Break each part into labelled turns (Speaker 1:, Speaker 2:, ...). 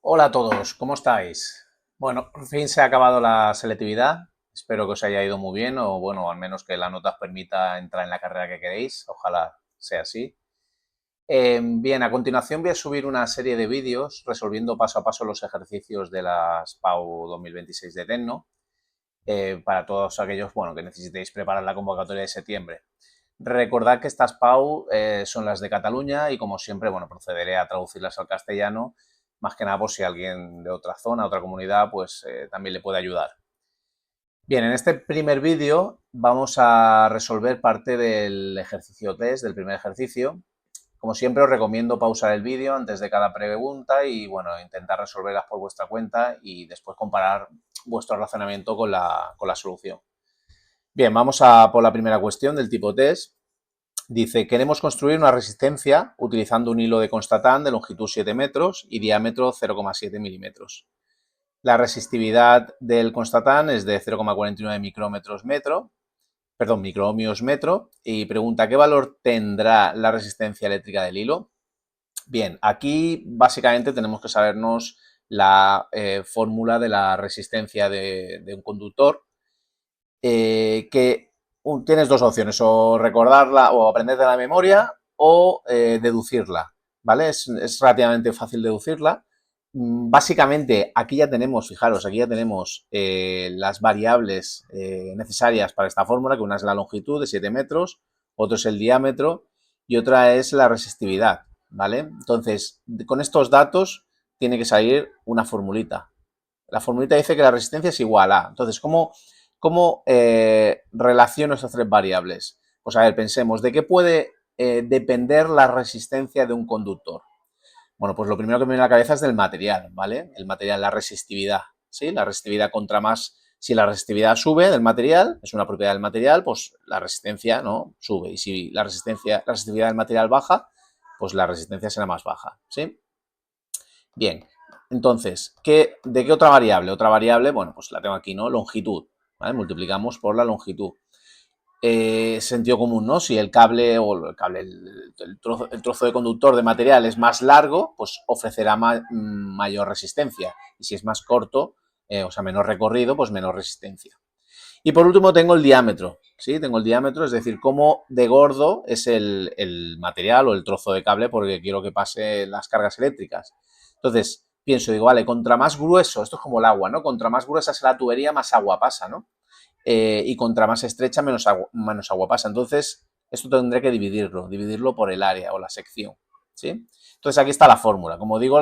Speaker 1: Hola a todos, ¿cómo estáis? Bueno, por fin se ha acabado la selectividad. Espero que os haya ido muy bien o bueno, al menos que la nota os permita entrar en la carrera que queréis. Ojalá sea así. Bien, a continuación voy a subir una serie de vídeos resolviendo paso a paso los ejercicios de las PAU 2026 de Tecno para todos aquellos bueno, que necesitéis preparar la convocatoria de septiembre. Recordad que estas PAU son las de Cataluña y como siempre, bueno, procederé a traducirlas al castellano, más que nada por si alguien de otra zona, otra comunidad, pues también le puede ayudar. Bien, en este primer vídeo vamos a resolver parte del ejercicio test, del primer ejercicio. Como siempre os recomiendo pausar el vídeo antes de cada pregunta y bueno, intentar resolverlas por vuestra cuenta y después comparar vuestro razonamiento con la solución. Bien, vamos a por la primera cuestión del tipo test. Dice, queremos construir una resistencia utilizando un hilo de constatán de longitud 7 metros y diámetro 0,7 milímetros. La resistividad del constatán es de 0,49 microohmios metro y pregunta, ¿qué valor tendrá la resistencia eléctrica del hilo? Bien, aquí básicamente tenemos que sabernos la fórmula de la resistencia de un conductor, que tienes dos opciones, o recordarla o aprender de la memoria o deducirla, ¿vale? Es relativamente fácil deducirla. Básicamente, aquí ya tenemos, fijaros, aquí ya tenemos las variables necesarias para esta fórmula, que una es la longitud de 7 metros, otro es el diámetro y otra es la resistividad, ¿vale? Entonces, con estos datos tiene que salir una formulita. La formulita dice que la resistencia es igual a. Entonces, ¿cómo relaciono estas tres variables? Pues a ver, pensemos, ¿de qué puede depender la resistencia de un conductor? Bueno, pues lo primero que me viene a la cabeza es del material, ¿vale? El material, la resistividad, ¿sí? La resistividad contra más, si la resistividad sube del material, es una propiedad del material, pues la resistencia, ¿no? Sube. Y si la resistividad del material baja, pues la resistencia será más baja, ¿sí? Bien, entonces, ¿de qué otra variable? Otra variable, bueno, pues la tengo aquí, ¿no? Longitud, ¿vale? Multiplicamos por la longitud. Sentido común, ¿no? Si el cable o el trozo de conductor de material es más largo, pues ofrecerá mayor resistencia. Y si es más corto, o sea, menor recorrido, pues menor resistencia. Y por último tengo el diámetro, ¿sí? Tengo el diámetro, es decir, cómo de gordo es el material o el trozo de cable porque quiero que pase las cargas eléctricas. Entonces, pienso, digo, vale, contra más grueso, esto es como el agua, ¿no? Contra más gruesa sea la tubería, más agua pasa, ¿no? Y contra más estrecha, menos agua pasa. Entonces, esto tendré que dividirlo por el área o la sección, ¿sí? Entonces, aquí está la fórmula. Como digo,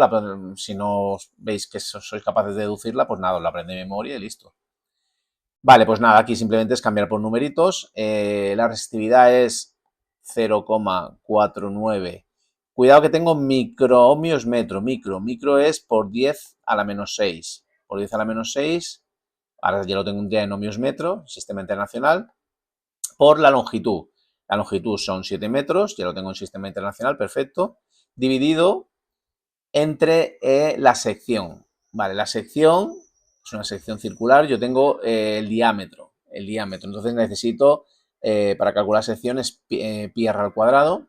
Speaker 1: si no veis que sois capaces de deducirla, pues nada, os la aprendéis de memoria y listo. Vale, pues nada, aquí simplemente es cambiar por numeritos. La resistividad es 0,49. Cuidado que tengo microohmios metro. Micro es por 10 a la menos 6. Por 10 a la menos 6, ahora ya lo tengo ya en ohmios metro, sistema internacional, por la longitud. La longitud son 7 metros, ya lo tengo en sistema internacional, perfecto. Dividido entre la sección. Vale, la sección es una sección circular, yo tengo el diámetro. Entonces necesito, para calcular secciones, pi r al cuadrado.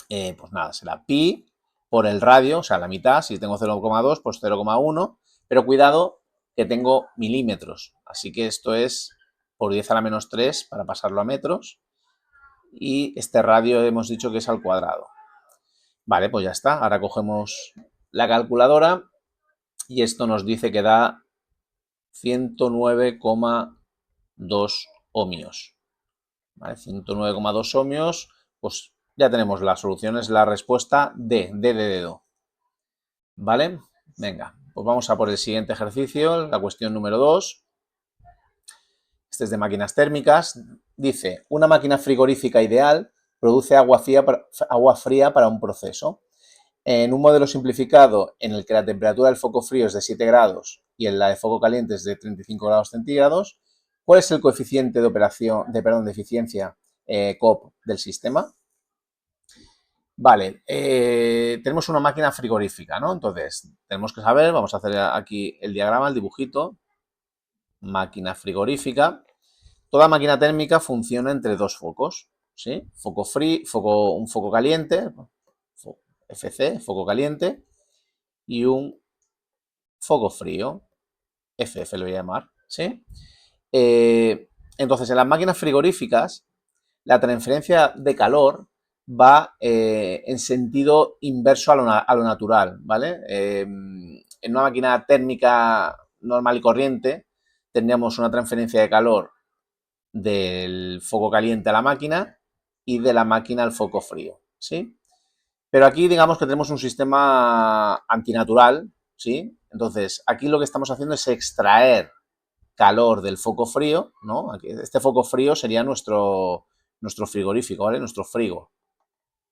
Speaker 1: Pues nada, será pi por el radio, o sea, la mitad. Si tengo 0,2, pues 0,1. Pero cuidado que tengo milímetros. Así que esto es por 10 a la menos 3 para pasarlo a metros. Y este radio hemos dicho que es al cuadrado. Vale, pues ya está. Ahora cogemos la calculadora y esto nos dice que da 109,2 ohmios. ¿Vale? 109,2 ohmios, pues ya tenemos la solución, es la respuesta D de dedo. ¿Vale? Venga, pues vamos a por el siguiente ejercicio, la cuestión número 2. Este es de máquinas térmicas. Dice, una máquina frigorífica ideal produce agua fría para un proceso. En un modelo simplificado en el que la temperatura del foco frío es de 7 grados y en la de foco caliente es de 35 grados centígrados, ¿cuál es el coeficiente de eficiencia COP del sistema? Vale, tenemos una máquina frigorífica, ¿no? Entonces, tenemos que saber, vamos a hacer aquí el diagrama, el dibujito, máquina frigorífica. Toda máquina térmica funciona entre dos focos, ¿sí? Foco frío, un foco caliente, FC, foco caliente, y un foco frío, FF lo voy a llamar, ¿sí? Entonces, en las máquinas frigoríficas, la transferencia de calor va en sentido inverso a lo natural, ¿vale? En una máquina térmica normal y corriente, tendríamos una transferencia de calor del foco caliente a la máquina y de la máquina al foco frío, ¿sí? Pero aquí digamos que tenemos un sistema antinatural, ¿sí? Entonces, aquí lo que estamos haciendo es extraer calor del foco frío, ¿no? Este foco frío sería nuestro frigorífico, ¿vale? Nuestro frigo,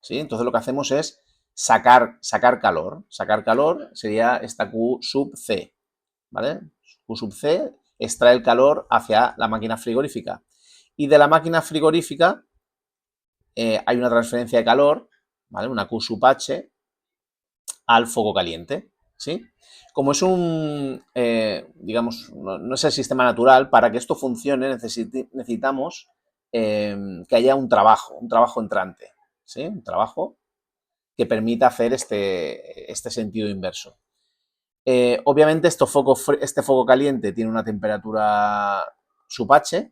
Speaker 1: ¿sí? Entonces lo que hacemos es sacar calor. Sacar calor sería esta Q sub C, ¿vale? Q sub C extrae el calor hacia la máquina frigorífica. Y de la máquina frigorífica hay una transferencia de calor, ¿vale? Una Q sub H al foco caliente, ¿sí? Como es digamos, no es el sistema natural, para que esto funcione necesitamos que haya un trabajo entrante, ¿sí? Un trabajo que permita hacer este sentido inverso. Obviamente este foco caliente tiene una temperatura sub H,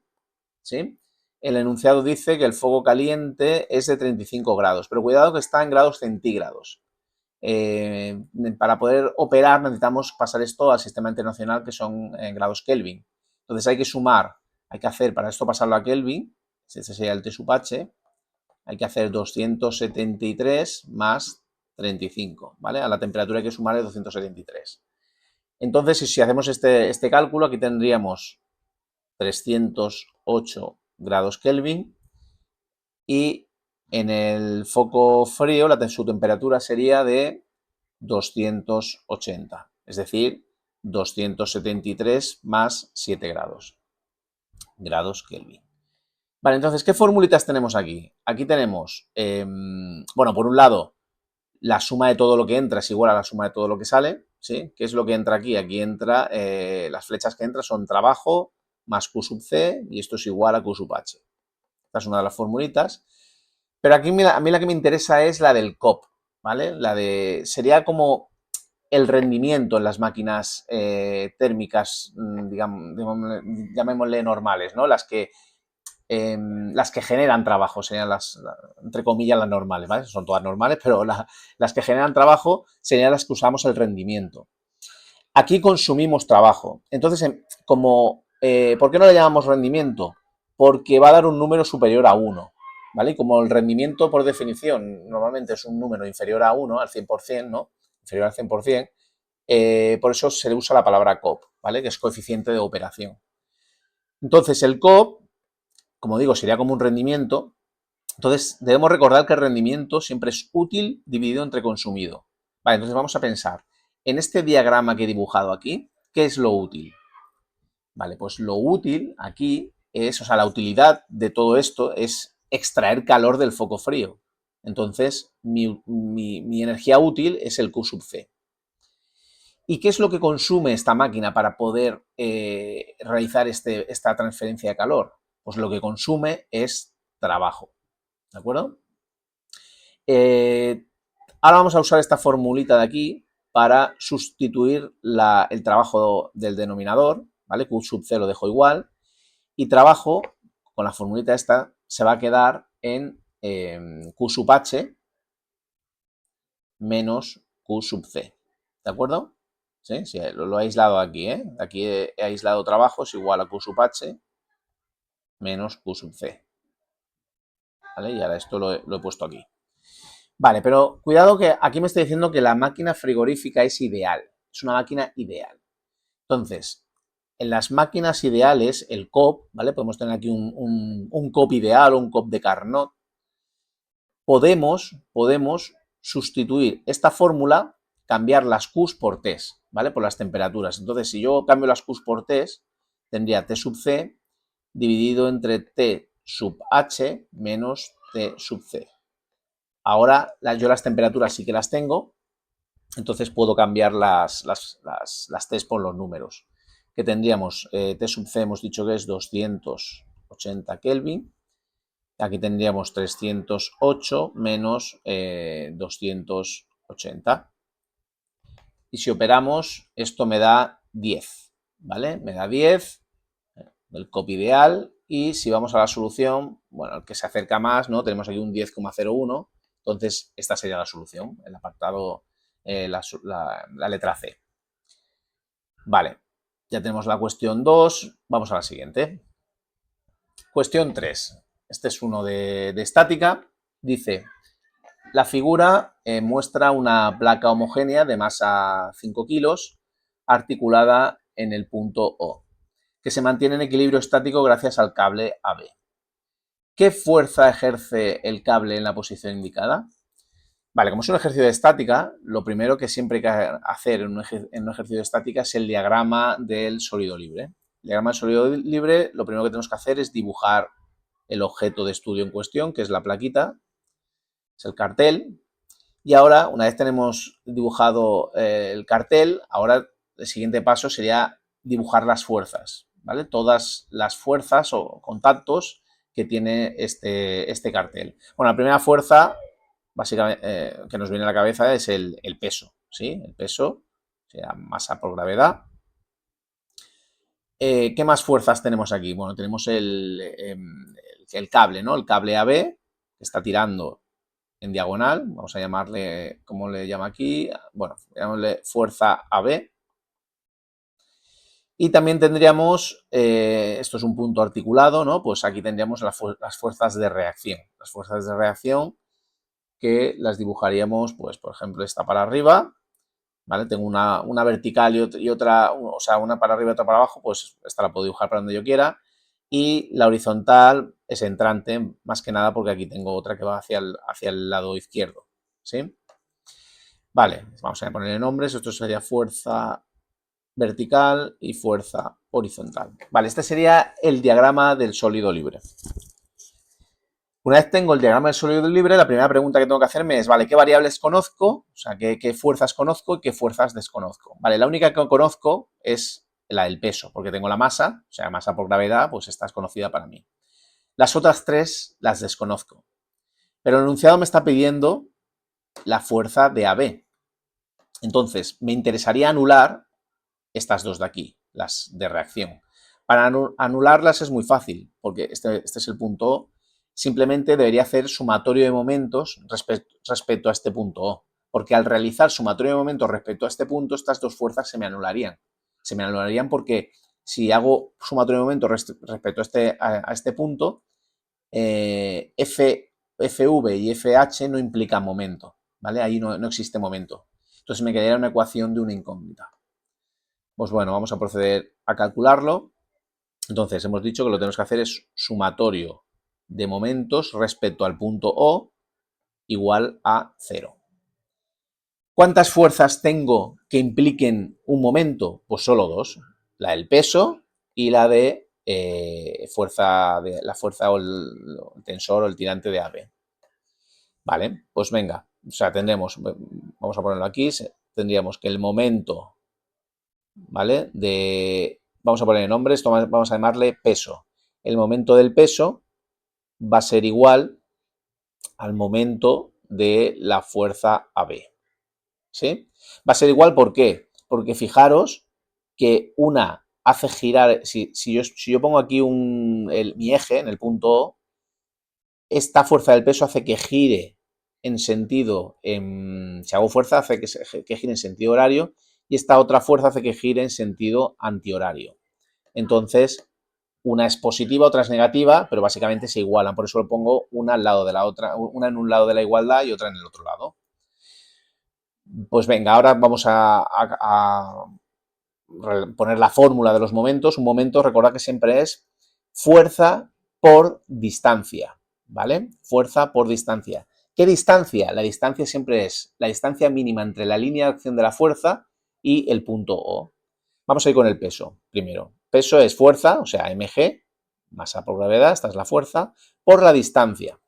Speaker 1: ¿sí? El enunciado dice que el foco caliente es de 35 grados, pero cuidado que está en grados centígrados. Para poder operar necesitamos pasar esto al sistema internacional que son en grados Kelvin. Entonces hay que sumar, hay que hacer para esto pasarlo a Kelvin, este sería el T sub H, hay que hacer 273 más 35, ¿vale? A la temperatura hay que sumarle 273. Entonces, si hacemos este cálculo, aquí tendríamos 308 grados Kelvin y en el foco frío su temperatura sería de 280, es decir, 273 más 7 grados Kelvin. Vale, entonces, ¿qué formulitas tenemos aquí? Aquí tenemos, bueno, por un lado, la suma de todo lo que entra es igual a la suma de todo lo que sale, ¿sí? ¿Qué es lo que entra aquí? Aquí entra, las flechas que entran son trabajo más Q sub C y esto es igual a Q sub H. Esta es una de las formulitas. Pero aquí a mí la que me interesa es la del COP, ¿vale? Sería como el rendimiento en las máquinas térmicas, digamos, llamémosle normales, ¿no? Las que generan trabajo, serían entre comillas, las normales, ¿vale? Son todas normales, pero las que generan trabajo serían las que usamos el rendimiento. Aquí consumimos trabajo. Entonces, ¿por qué no le llamamos rendimiento? Porque va a dar un número superior a 1, ¿vale? Y como el rendimiento, por definición, normalmente es un número inferior a 1, al 100%, ¿no? Inferior al 100%, por eso se le usa la palabra COP, ¿vale? Que es coeficiente de operación. Entonces, el COP, como digo, sería como un rendimiento. Entonces, debemos recordar que el rendimiento siempre es útil dividido entre consumido. Vale, entonces vamos a pensar, en este diagrama que he dibujado aquí, ¿qué es lo útil? Vale, pues lo útil aquí es, o sea, la utilidad de todo esto es extraer calor del foco frío. Entonces, mi energía útil es el Q sub C. ¿Y qué es lo que consume esta máquina para poder realizar esta transferencia de calor? Pues lo que consume es trabajo, ¿de acuerdo? Ahora vamos a usar esta formulita de aquí para sustituir el trabajo del denominador, ¿vale? Q sub C lo dejo igual, y trabajo, con la formulita esta, se va a quedar en Q sub H menos Q sub C, ¿de acuerdo? ¿Sí? Sí, lo he aislado aquí, ¿eh? Aquí he aislado trabajo, es igual a Q sub H menos Q sub C, ¿vale? Y ahora esto lo he puesto aquí. Vale, pero cuidado que aquí me estoy diciendo que la máquina frigorífica es ideal, es una máquina ideal. Entonces, en las máquinas ideales, el COP, ¿vale? Podemos tener aquí un COP ideal o un COP de Carnot. Podemos sustituir esta fórmula, cambiar las Qs por Ts, ¿vale? Por las temperaturas. Entonces, si yo cambio las Qs por Ts, tendría T sub C dividido entre T sub H menos T sub C. Ahora yo las temperaturas sí que las tengo, entonces puedo cambiar las T's por los números. Que tendríamos, T sub C hemos dicho que es 280 Kelvin. Aquí tendríamos 308 menos 280. y si operamos, esto me da 10, ¿vale? Me da 10, el copy ideal, y si vamos a la solución, bueno, el que se acerca más, ¿no? Tenemos aquí un 10,01, entonces esta sería la solución, el apartado, la letra C. Vale, ya tenemos la cuestión 2, vamos a la siguiente. Cuestión 3, este es uno de estática, dice, la figura muestra una placa homogénea de masa 5 kilos articulada en el punto O, que se mantiene en equilibrio estático gracias al cable AB. ¿Qué fuerza ejerce el cable en la posición indicada? Vale, como es un ejercicio de estática, lo primero que siempre hay que hacer en un ejercicio de estática es el diagrama del sólido libre. El diagrama del sólido libre, lo primero que tenemos que hacer es dibujar el objeto de estudio en cuestión, que es la plaquita, es el cartel. Y ahora, una vez tenemos dibujado el cartel, ahora el siguiente paso sería dibujar las fuerzas, ¿vale? Todas las fuerzas o contactos que tiene este cartel. Bueno, la primera fuerza, básicamente, que nos viene a la cabeza es el peso, ¿sí? El peso, o sea, masa por gravedad. ¿Qué más fuerzas tenemos aquí? Bueno, tenemos el cable, ¿no? El cable AB, que está tirando en diagonal, vamos a llamarle, ¿cómo le llama aquí? Bueno, llamémosle fuerza AB. Y también tendríamos, esto es un punto articulado, ¿no? Pues aquí tendríamos las fuerzas de reacción. Las fuerzas de reacción que las dibujaríamos, pues, por ejemplo, esta para arriba, ¿vale? Tengo una vertical y otra, o sea, una para arriba y otra para abajo, pues esta la puedo dibujar para donde yo quiera. Y la horizontal es entrante, más que nada porque aquí tengo otra que va hacia el lado izquierdo, ¿sí? Vale, vamos a ponerle nombres. Esto sería fuerza vertical y fuerza horizontal. Vale, este sería el diagrama del sólido libre. Una vez tengo el diagrama del sólido libre, la primera pregunta que tengo que hacerme es, vale, ¿qué variables conozco? O sea, ¿qué fuerzas conozco y qué fuerzas desconozco? Vale, la única que conozco es la del peso, porque tengo la masa, o sea, masa por gravedad, pues esta es conocida para mí. Las otras tres las desconozco. Pero el enunciado me está pidiendo la fuerza de AB. Entonces, me interesaría anular estas dos de aquí, las de reacción. Para anularlas es muy fácil, porque este es el punto O. Simplemente debería hacer sumatorio de momentos respecto a este punto O, porque al realizar sumatorio de momentos respecto a este punto, estas dos fuerzas se me anularían. Se me anularían porque si hago sumatorio de momentos respecto a este punto, FV y FH no implican momento, ¿vale? Ahí no existe momento. Entonces me quedaría una ecuación de una incógnita. Pues bueno, vamos a proceder a calcularlo. Entonces, hemos dicho que lo que tenemos que hacer es sumatorio de momentos respecto al punto O igual a 0. ¿Cuántas fuerzas tengo que impliquen un momento? Pues solo dos. La del peso y la de la fuerza o el tensor o el tirante de AB. Vale, pues venga. O sea, tendremos, vamos a ponerlo aquí, tendríamos que el momento, ¿vale? Vamos a poner nombre, esto vamos a llamarle peso. El momento del peso va a ser igual al momento de la fuerza AB, ¿sí? Va a ser igual, ¿por qué? Porque fijaros que una hace girar, si yo pongo aquí mi eje en el punto O, esta fuerza del peso hace que gire en sentido, si hago fuerza hace que gire en sentido horario, y esta otra fuerza hace que gire en sentido antihorario. Entonces, una es positiva, otra es negativa, pero básicamente se igualan. Por eso lo pongo una al lado de la otra, una en un lado de la igualdad y otra en el otro lado. Pues venga, ahora vamos a poner la fórmula de los momentos. Un momento, recordad que siempre es fuerza por distancia, ¿vale? Fuerza por distancia. ¿Qué distancia? La distancia siempre es la distancia mínima entre la línea de acción de la fuerza y el punto O. Vamos a ir con el peso primero. Peso es fuerza, o sea, mg, masa por gravedad, esta es la fuerza, por la distancia.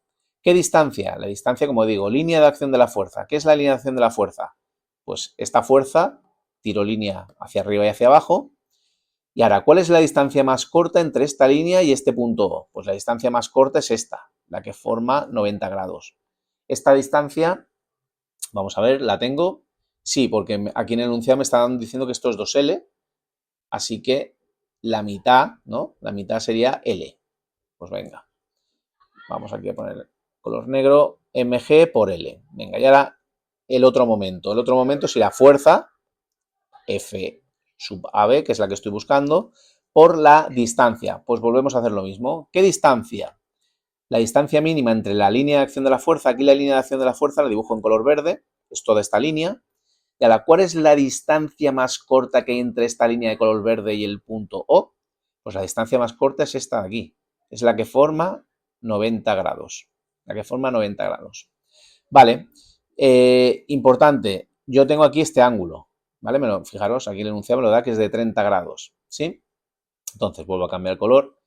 Speaker 1: ¿Qué distancia? La distancia, como digo, línea de acción de la fuerza. ¿Qué es la línea de acción de la fuerza? Pues esta fuerza, tiro línea hacia arriba y hacia abajo. Y ahora, ¿cuál es la distancia más corta entre esta línea y este punto O? Pues la distancia más corta es esta, la que forma 90 grados. Esta distancia, vamos a ver, la tengo. Sí, porque aquí en el enunciado me están diciendo que esto es 2L, así que la mitad, ¿no? La mitad sería L. Pues venga, vamos aquí a poner color negro, mg por L. Venga, y ahora el otro momento. El otro momento sería fuerza, F sub AB, que es la que estoy buscando, por la distancia. Pues volvemos a hacer lo mismo. ¿Qué distancia? La distancia mínima entre la línea de acción de la fuerza, aquí la línea de acción de la fuerza la dibujo en color verde, es toda esta línea. Y ahora, ¿cuál es la distancia más corta que hay entre esta línea de color verde y el punto O? Pues la distancia más corta es esta de aquí. Es la que forma 90 grados. La que forma 90 grados. Vale. Importante, yo tengo aquí este ángulo. ¿Vale? Fijaros, aquí el enunciado me lo da que es de 30 grados. ¿Sí? Entonces, vuelvo a cambiar el color.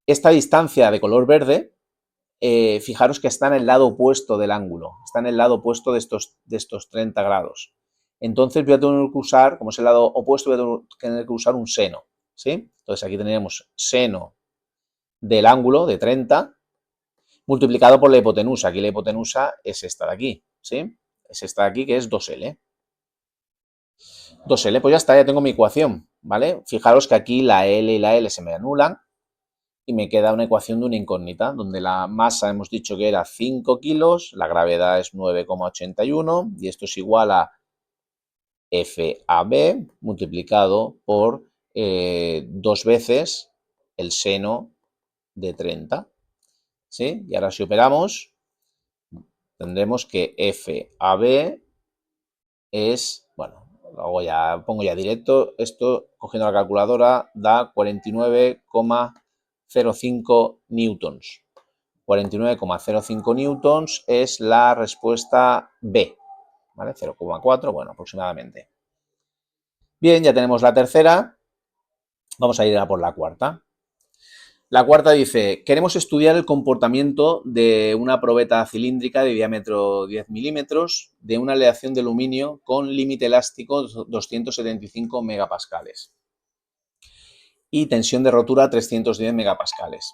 Speaker 1: Esta distancia de color verde, fijaros que está en el lado opuesto del ángulo. Está en el lado opuesto de estos 30 grados. Entonces voy a tener que usar, como es el lado opuesto, voy a tener que usar un seno. ¿Sí? Entonces aquí tendríamos seno del ángulo de 30 multiplicado por la hipotenusa. Aquí la hipotenusa es esta de aquí. ¿Sí? Es esta de aquí que es 2L. 2L, pues ya está, ya tengo mi ecuación. ¿Vale? Fijaros que aquí la L y la L se me anulan y me queda una ecuación de una incógnita, donde la masa hemos dicho que era 5 kilos, la gravedad es 9,81 y esto es igual a FAB multiplicado por 2 veces el seno de 30. ¿Sí? Y ahora si operamos, tendremos que FAB es, bueno, pongo ya directo, esto cogiendo la calculadora da 49,05 newtons. 49,05 newtons es la respuesta B, ¿vale? 0,4, bueno, aproximadamente. Bien, ya tenemos la tercera. Vamos a ir a por la cuarta. La cuarta dice, queremos estudiar el comportamiento de una probeta cilíndrica de diámetro 10 milímetros de una aleación de aluminio con límite elástico 275 megapascales y tensión de rotura 310 megapascales.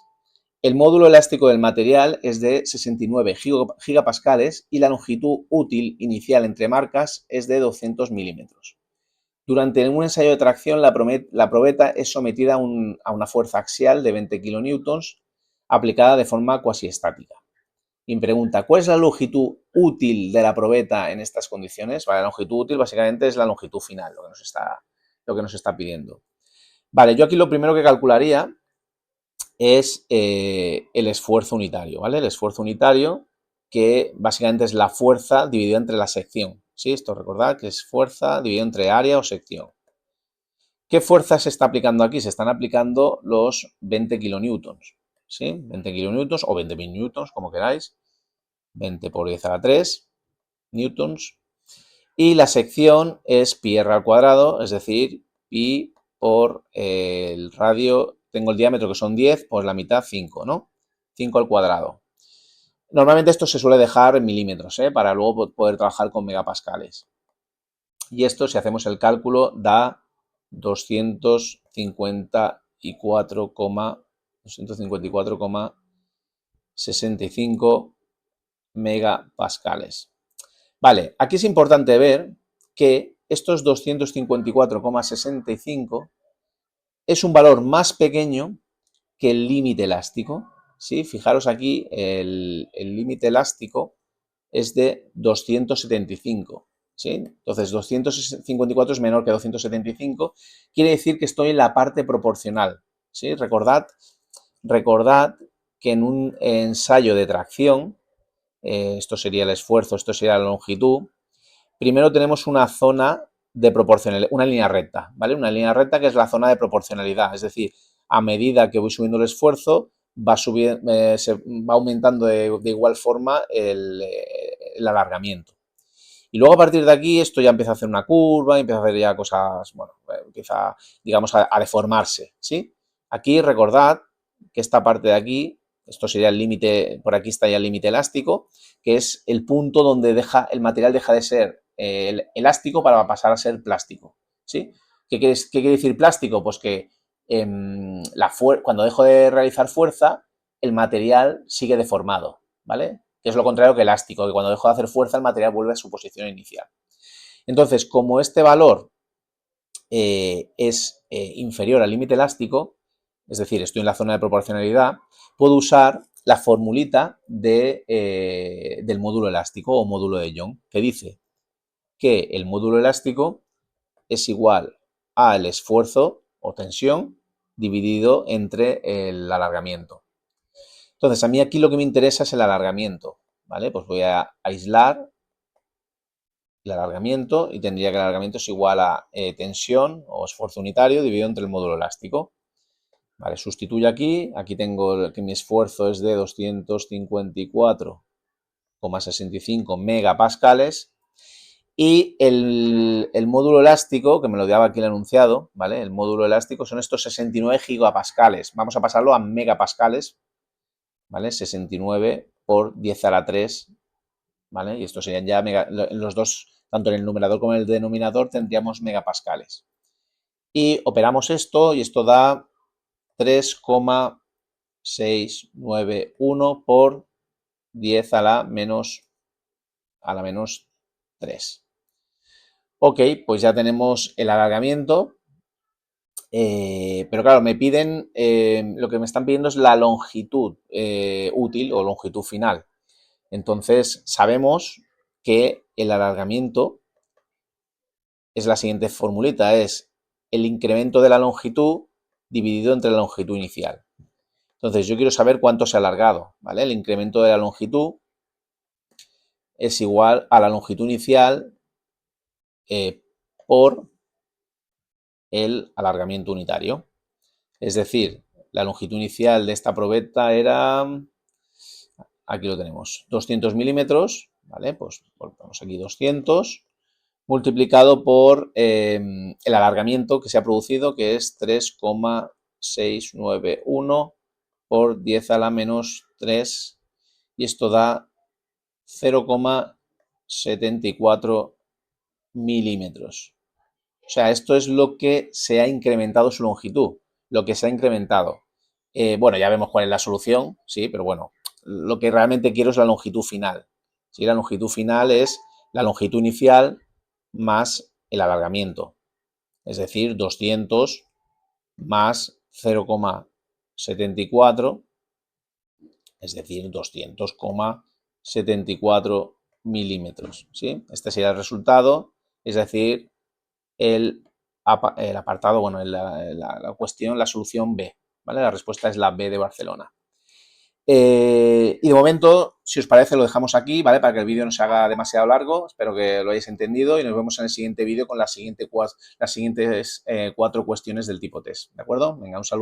Speaker 1: El módulo elástico del material es de 69 gigapascales y la longitud útil inicial entre marcas es de 200 milímetros. Durante un ensayo de tracción, la probeta es sometida a una fuerza axial de 20 kilonewtons aplicada de forma cuasi estática. Y me pregunta, ¿cuál es la longitud útil de la probeta en estas condiciones? Vale, la longitud útil básicamente es la longitud final, lo que nos está pidiendo. Vale, yo aquí lo primero que calcularía es el esfuerzo unitario, ¿vale? El esfuerzo unitario que básicamente es la fuerza dividida entre la sección, ¿sí? Esto recordad que es fuerza dividida entre área o sección. ¿Qué fuerza se está aplicando aquí? Se están aplicando los 20 kilonewtons, ¿sí? 20 kilonewtons o 20.000 newtons, como queráis. 20 por 10 a la 3 newtons. Y la sección es pi r al cuadrado, es decir, pi por el radio, tengo el diámetro que son 10, pues la mitad 5, ¿no? 5 al cuadrado. Normalmente esto se suele dejar en milímetros, para luego poder trabajar con megapascales. Y esto, si hacemos el cálculo, da 254,65 megapascales. Vale, aquí es importante ver que estos 254,65 es un valor más pequeño que el límite elástico. ¿Sí? Fijaros aquí, el límite elástico es de 275. ¿Sí? Entonces, 254 es menor que 275. Quiere decir que estoy en la parte proporcional. ¿Sí? Recordad que en un ensayo de tracción, esto sería el esfuerzo, esto sería la longitud, primero tenemos una zona de proporcionalidad, una línea recta, ¿vale? Una línea recta que es la zona de proporcionalidad, es decir, a medida que voy subiendo el esfuerzo, se va aumentando de igual forma el alargamiento. Y luego a partir de aquí esto ya empieza a hacer una curva, empieza a hacer ya cosas, bueno, empieza, digamos, a deformarse, ¿sí? Aquí recordad que esta parte de aquí, esto sería el límite, por aquí está ya el límite elástico, que es el punto donde el material deja de ser elástico para pasar a ser plástico, ¿sí? ¿Qué quiere decir plástico? Pues que cuando dejo de realizar fuerza, el material sigue deformado, ¿vale? Que es lo contrario que elástico, que cuando dejo de hacer fuerza el material vuelve a su posición inicial. Entonces, como este valor es inferior al límite elástico, es decir, estoy en la zona de proporcionalidad, puedo usar la formulita del módulo elástico o módulo de Young, que dice que el módulo elástico es igual al esfuerzo o tensión dividido entre el alargamiento. Entonces, a mí aquí lo que me interesa es el alargamiento, ¿vale? Pues voy a aislar el alargamiento y tendría que el alargamiento es igual a tensión o esfuerzo unitario dividido entre el módulo elástico. Vale, sustituyo aquí tengo que mi esfuerzo es de 254,65 megapascales y el módulo elástico, que me lo daba aquí el enunciado, ¿vale? El módulo elástico son estos 69 gigapascales. Vamos a pasarlo a megapascales, ¿vale? 69 por 10 a la 3, ¿vale? Y esto serían ya en los dos, tanto en el numerador como en el denominador, tendríamos megapascales. Y operamos esto y esto da 3,691 por 10 a la menos 3. Ok, pues ya tenemos el alargamiento, pero claro, me piden, lo que me están pidiendo es la longitud útil o longitud final. Entonces, sabemos que el alargamiento es la siguiente formulita, es el incremento de la longitud dividido entre la longitud inicial. Entonces, yo quiero saber cuánto se ha alargado, ¿vale? El incremento de la longitud es igual a la longitud inicial por el alargamiento unitario. Es decir, la longitud inicial de esta probeta era, aquí lo tenemos, 200 milímetros, ¿vale? Pues ponemos aquí 200 multiplicado por el alargamiento que se ha producido, que es 3,691 por 10 a la menos 3, y esto da 0,74 milímetros. O sea, esto es lo que se ha incrementado su longitud, lo que se ha incrementado. Bueno, ya vemos cuál es la solución, sí, pero bueno, lo que realmente quiero es la longitud final. ¿Sí? La longitud final es la longitud inicial más el alargamiento, es decir, 200 más 0,74, es decir, 200,74 milímetros. ¿Sí? Este sería el resultado, es decir, el apartado, bueno, la cuestión, la solución B, ¿vale? La respuesta es la B de Barcelona. Y de momento, si os parece, lo dejamos aquí, ¿vale? Para que el vídeo no se haga demasiado largo. Espero que lo hayáis entendido y nos vemos en el siguiente vídeo con las siguientes 4 cuestiones del tipo test, ¿de acuerdo? Venga, un saludo.